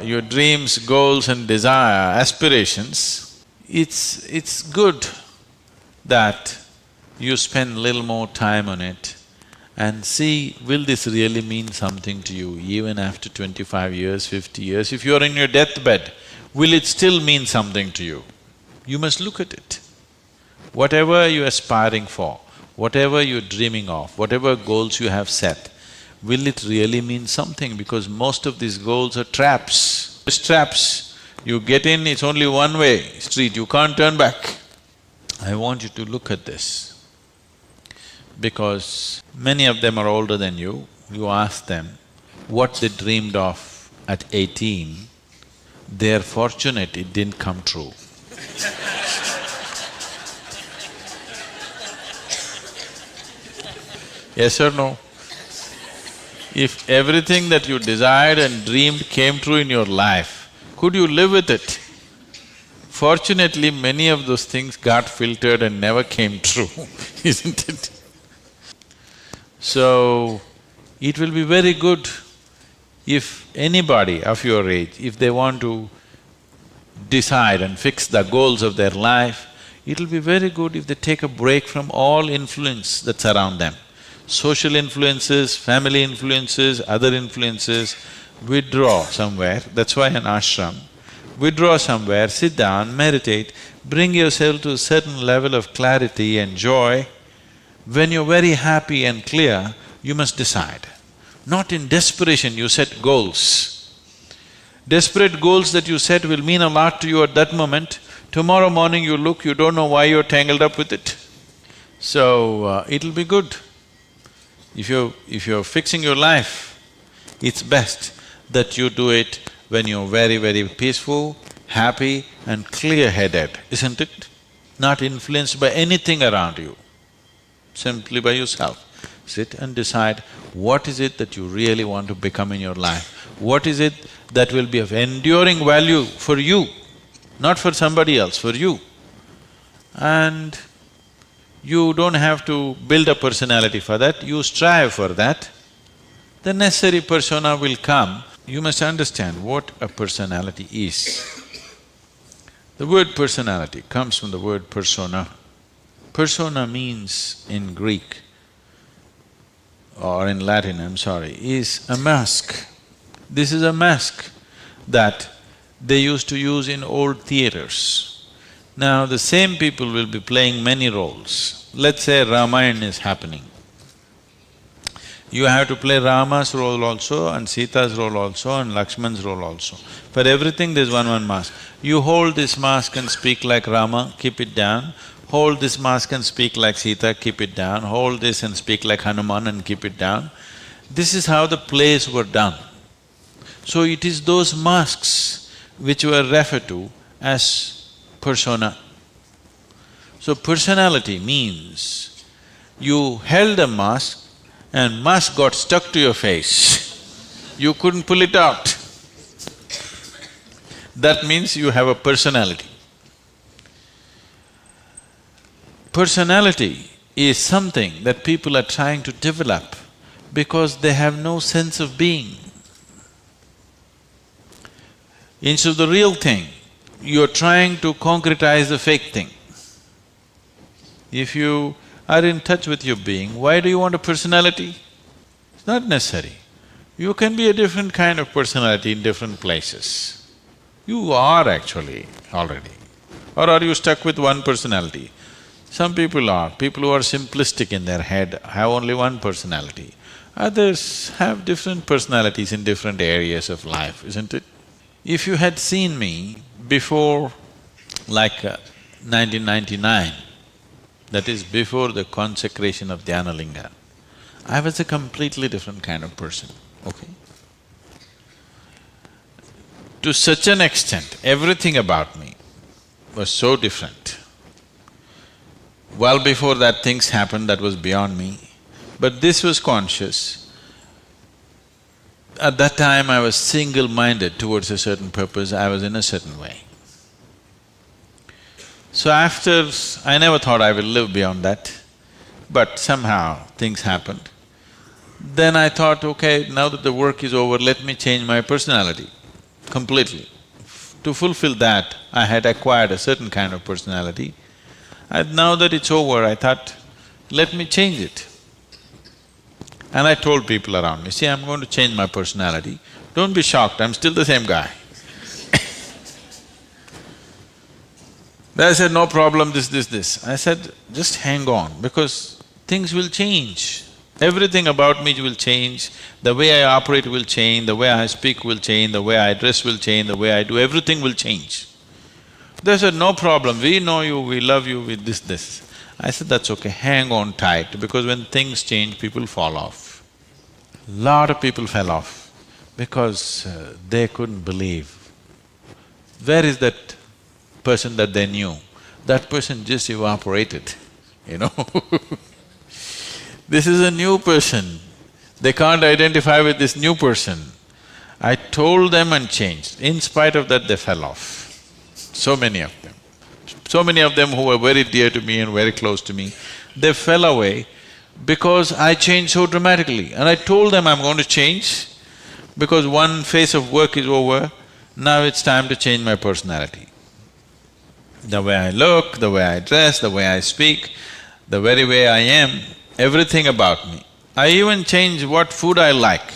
your dreams, goals and desire, aspirations, it's good that you spend little more time on it and see, will this really mean something to you even after 25 years, 50 years? If you're in your deathbed, will it still mean something to you? You must look at it. Whatever you're aspiring for, whatever you're dreaming of, whatever goals you have set, will it really mean something? Because most of these goals are traps. It's traps. You get in, it's only one-way street, you can't turn back. I want you to look at this, because many of them are older than you. You ask them what they dreamed of at 18, they're fortunate it didn't come true. Yes or no? If everything that you desired and dreamed came true in your life, could you live with it? Fortunately, many of those things got filtered and never came true, isn't it? So, it will be very good if anybody of your age, if they want to decide and fix the goals of their life, it'll be very good if they take a break from all influence that's around them. Social influences, family influences, other influences, withdraw somewhere, that's why an ashram. Withdraw somewhere, sit down, meditate, bring yourself to a certain level of clarity and joy. When you're very happy and clear, you must decide. Not in desperation you set goals. Desperate goals that you set will mean a lot to you at that moment. Tomorrow morning you look, you don't know why you're tangled up with it. So, it'll be good. If you're fixing your life, it's best that you do it when you're very, very peaceful, happy and clear-headed, isn't it? Not influenced by anything around you, simply by yourself. Sit and decide what is it that you really want to become in your life. What is it that will be of enduring value for you, not for somebody else, for you. And you don't have to build a personality for that, you strive for that. The necessary persona will come. You must understand what a personality is. The word personality comes from the word persona. Persona means in Greek or in Latin, I'm sorry, is a mask. This is a mask that they used to use in old theaters. Now, the same people will be playing many roles. Let's say Ramayana is happening. You have to play Rama's role also and Sita's role also and Lakshman's role also. For everything there's one mask. You hold this mask and speak like Rama, keep it down. Hold this mask and speak like Sita, keep it down. Hold this and speak like Hanuman and keep it down. This is how the plays were done. So it is those masks which were referred to as persona. So personality means you held a mask and mask got stuck to your face, you couldn't pull it out. That means you have a personality. Personality is something that people are trying to develop because they have no sense of being. Instead of the real thing, you're trying to concretize the fake thing. If you are in touch with your being, why do you want a personality? It's not necessary. You can be a different kind of personality in different places. You are actually already. Or are you stuck with one personality? Some people are. People who are simplistic in their head have only one personality. Others have different personalities in different areas of life, isn't it? If you had seen me before like 1999, that is before the consecration of Dhyanalinga, I was a completely different kind of person, okay? To such an extent, everything about me was so different. Well before that things happened that was beyond me, but this was conscious. At that time I was single-minded towards a certain purpose, I was in a certain way. So after… I never thought I will live beyond that, but somehow things happened. Then I thought, okay, now that the work is over, let me change my personality. completely. To fulfill that, I had acquired a certain kind of personality. And now that it's over, I thought, let me change it. And I told people around me, see, I'm going to change my personality. Don't be shocked, I'm still the same guy. They said, no problem, this. I said, just hang on, because things will change. Everything about me will change, the way I operate will change, the way I speak will change, the way I dress will change, the way I do, everything will change. They said, no problem, we know you, we love you with this. I said, that's okay, hang on tight, because when things change, people fall off. Lot of people fell off because they couldn't believe. Where is that person that they knew? That person just evaporated, you know This is a new person, they can't identify with this new person. I told them and changed. In spite of that, they fell off, so many of them. So many of them who were very dear to me and very close to me, they fell away because I changed so dramatically. And I told them I'm going to change because one phase of work is over, now it's time to change my personality. The way I look, the way I dress, the way I speak, the very way I am, everything about me. I even changed what food I like.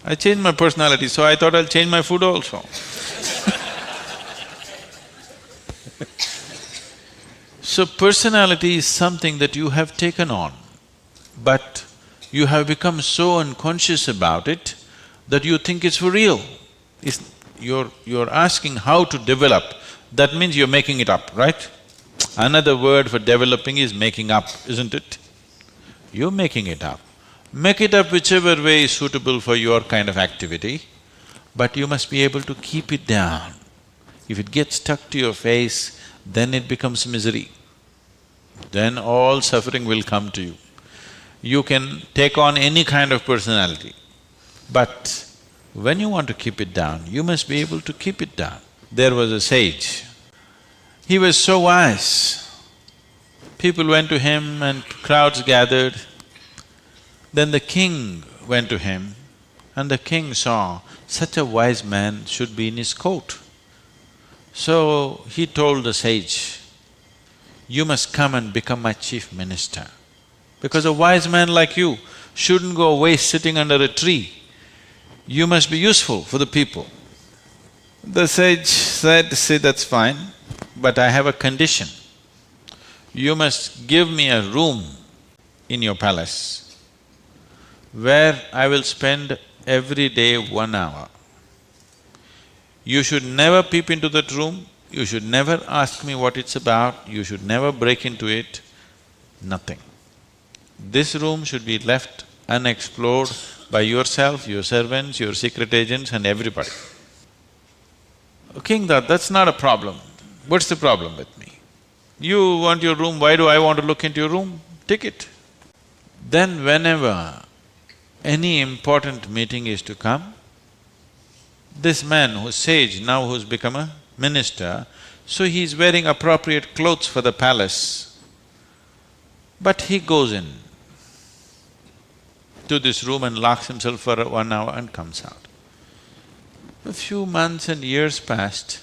I changed my personality, so I thought I'll change my food also. So personality is something that you have taken on, but you have become so unconscious about it that you think it's for real. You're asking how to develop, that means you're making it up, right? Another word for developing is making up, isn't it? You're making it up. Make it up whichever way is suitable for your kind of activity, but you must be able to keep it down. If it gets stuck to your face, then it becomes misery. Then all suffering will come to you. You can take on any kind of personality, but when you want to keep it down, you must be able to keep it down. There was a sage, he was so wise. People went to him and crowds gathered. Then the king went to him and the king saw such a wise man should be in his court. So he told the sage, you must come and become my chief minister, because a wise man like you shouldn't go waste sitting under a tree. You must be useful for the people. The sage said, see, that's fine, but I have a condition. You must give me a room in your palace where I will spend every day 1 hour. You should never peep into that room, you should never ask me what it's about, you should never break into it, nothing. This room should be left unexplored by yourself, your servants, your secret agents and everybody. The king thought, that's not a problem. What's the problem with me? You want your room, why do I want to look into your room? Take it. Then whenever any important meeting is to come, this man who's sage, now who's become a minister, so he's wearing appropriate clothes for the palace, but he goes in to this room and locks himself for 1 hour and comes out. A few months and years passed,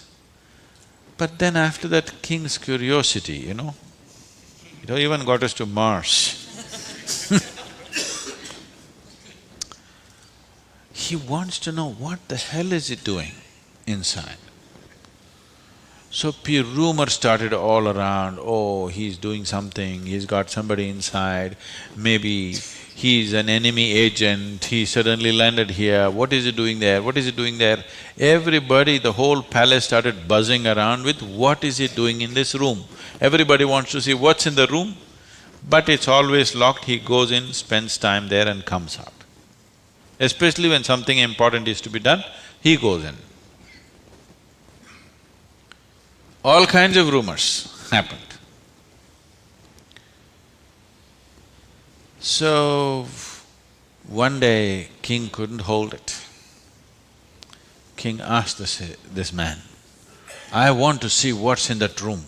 but then after that king's curiosity, it even got us to Mars. He wants to know what the hell is he doing inside. So rumor started all around, oh, he's doing something, he's got somebody inside, maybe he's an enemy agent, he suddenly landed here, what is he doing there, what is he doing there? Everybody, the whole palace started buzzing around with what is he doing in this room. Everybody wants to see what's in the room, but it's always locked, he goes in, spends time there and comes out. Especially when something important is to be done, he goes in. All kinds of rumors happened. So, one day, king couldn't hold it. King asked this man, I want to see what's in that room.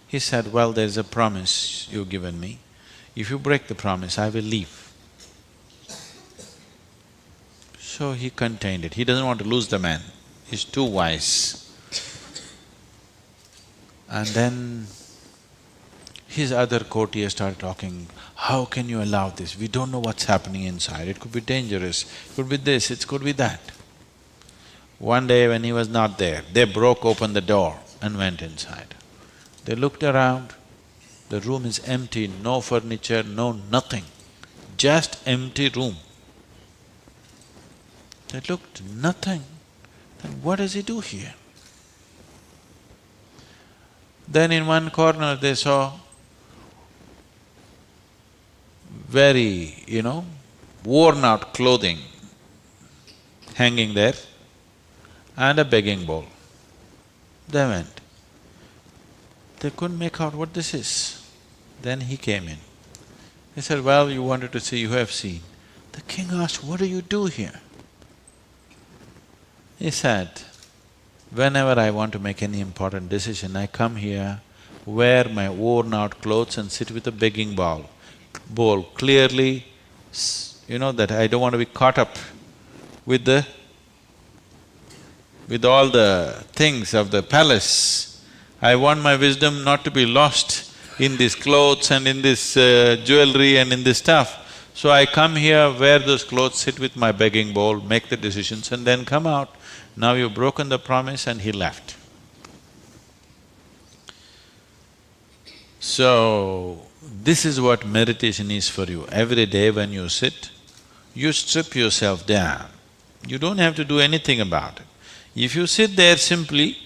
He said, well, there's a promise you've given me. If you break the promise, I will leave. So So he contained it. He doesn't want to lose the man. He's too wise. And then his other courtiers started talking, how can you allow this? We don't know what's happening inside. It could be dangerous, it could be this, it could be that. One day when he was not there, they broke open the door and went inside. They looked around, the room is empty, no furniture, no nothing, just empty room. They looked, nothing. Then what does he do here? Then in one corner they saw very, worn out clothing hanging there and a begging bowl. They went. They couldn't make out what this is. Then he came in. He said, well, you wanted to see, you have seen. The king asked, what do you do here? He said, whenever I want to make any important decision, I come here, wear my worn-out clothes and sit with a begging bowl, clearly, that I don't want to be caught up with all the things of the palace. I want my wisdom not to be lost in these clothes and in this jewelry and in this stuff. So I come here, wear those clothes, sit with my begging bowl, make the decisions and then come out. Now you've broken the promise, and he left. So, this is what meditation is for you. Every day when you sit, you strip yourself down. You don't have to do anything about it. If you sit there simply,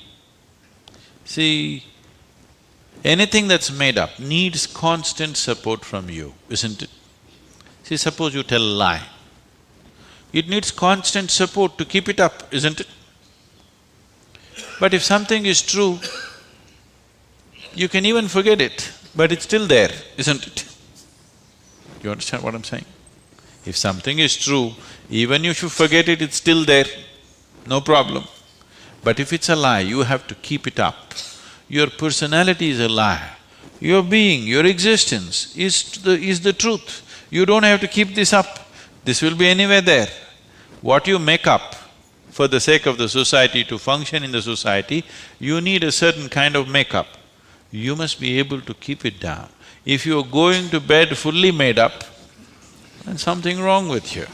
see, anything that's made up needs constant support from you, isn't it? See, suppose you tell a lie. It needs constant support to keep it up, isn't it? But if something is true, you can even forget it, but it's still there, isn't it? You understand what I'm saying? If something is true, even if you forget it, it's still there, no problem. But if it's a lie, you have to keep it up. Your personality is a lie. Your being, your existence is the truth. You don't have to keep this up. This will be anywhere there. What you make up for the sake of the society, to function in the society, you need a certain kind of makeup. You must be able to keep it down. If you're going to bed fully made up, then something wrong with you.